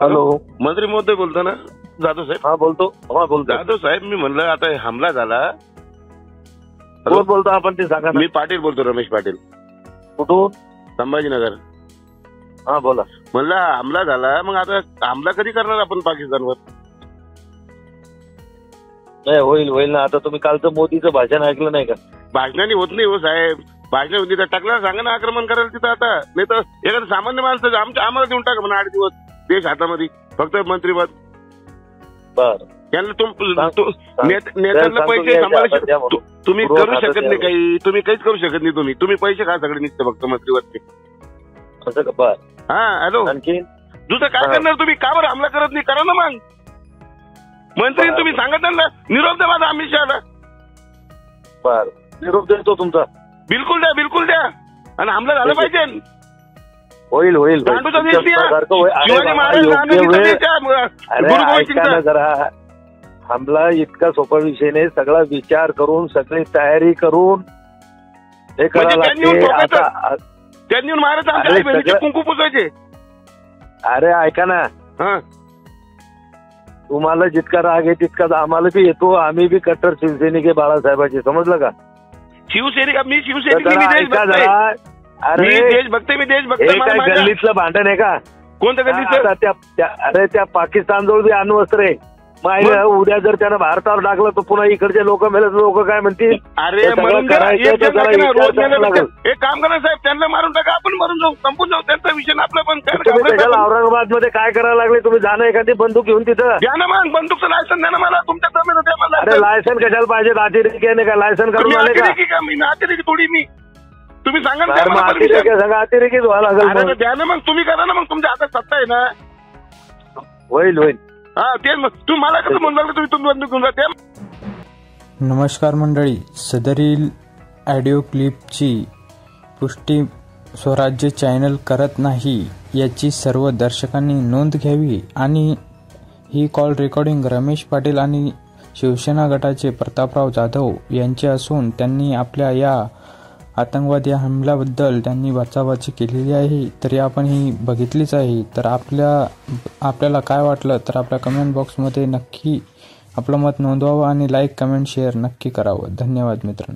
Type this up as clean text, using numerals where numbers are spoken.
Hello, मंत्री महोदय बोलतो ना? जाधव साहेब. हा बोलतो. जाधव साहेब, मी म्हणलं आता हमला झाला. कोण बोलतो आपण ते सांगा ना. मी पाटील बोलतो, रमेश पाटील. कुठून? संभाजीनगर. हा बोला. म्हणलं हमला झाला, मग आता हमला कधी करणार आपण पाकिस्तानवर? नाही, होईल ना. आता तुम्ही कालचं मोदीचं भाषण ऐकलं नाही का? भाषणाने होत नाही हो साहेब. भाषण होती तर टाकला सांगा ना आक्रमण करायला तिथं. आता नाही तर एखादं सामान्य माणसं आम्हाला देऊन टाका म्हणा 8 दिवस देश हातामध्ये, फक्त मंत्रीपद. बर, यांना नेत्यांना पैसे सांभाळू तुम्ही करू शकत नाही काही. तुम्ही काहीच करू शकत नाही. तुम्ही पैसे खा सगळे निघते फक्त मंत्रीवरती. असं का? बर. हा, हॅलो. आणखी दुसरं काय करणार तुम्ही? का बरं हमला करत नाही? करा ना मग. मंत्री तुम्ही सांगत ना, निरोप द्या माझा अमित शहाला. बर, निरोप देतो तुमचा. बिलकुल द्या. आणि हमला झाला पाहिजे. होईल. गांडूचा देश शिवाजी महाराज. जरा हमला इतका सोपा विषय नाही. सगळा विचार करून, सगळी तयारी करून हे करायला लागते. त्यांनी महाराज कुंकू पुसायचे. अरे ऐका ना, तुम्हाला जितका राग आहे तितकाच आम्हाला बी येतो. आम्ही बी कट्टर शिवसैनिक आहे बाळासाहेबांचे, समजलं का? शिवसैनिक? मी शिवसैनिक, अरे देशभक्त. मी देशभक्त. काय गल्लीतलं भांडण आहे का? कोणत्या गल्लीचं? अरे त्या पाकिस्तानजवळ बी अण्वस्त्र आहे. मग उद्या जर त्यानं भारतावर टाकलं तर पुन्हा इकडचे लोक काय म्हणतील? अरे एक काम करा साहेब, त्यांना मारून टाका, आपण मरून जाऊ, संपून जाऊ. त्यांचा विषय आपला. पण औरंगाबाद मध्ये काय करायला लागले तुम्ही? जाणं एखादी बंदूक घेऊन तिथं द्या ना मग. बंदूकचं लायसन द्या ना मला. तुमच्या जमीन द्या मला. अरे लायसन कशाला पाहिजे? अतिरेकी आहे का? लायसन करून आले का? मी अतिरेकी थोडी. मी तुम्ही सांगा ना. अतिरेकीच व्हायला लागेल. द्या ना मग. तुम्ही करा ना मग. तुमच्या हातात सत्ता आहे ना. होईल. हा, तेच मग. तुम्ही मला कसं म्हणलं तुम्ही बंदूक घेऊन जाते? नमस्कार मंडळी, सदरील ऑडिओ क्लिपची पुष्टी स्वराज्य चॅनल करत नाही याची सर्व दर्शकांनी नोंद घ्यावी. आणि ही कॉल रेकॉर्डिंग रमेश पाटील आणि शिवसेना गटाचे प्रतापराव जाधव यांचे असून त्यांनी आपल्या या आतंकवादी हमल्याबद्दल त्यांनी बाचाबाची केलेली आहे. तरी आपण ही बघितलीच आहे. तर आपल्याला काय वाटलं तर आपल्या कमेंट बॉक्समध्ये नक्की आपलं मत नोंदवावं आणि लाईक, कमेंट, शेअर नक्की करावं. धन्यवाद मित्रांनो.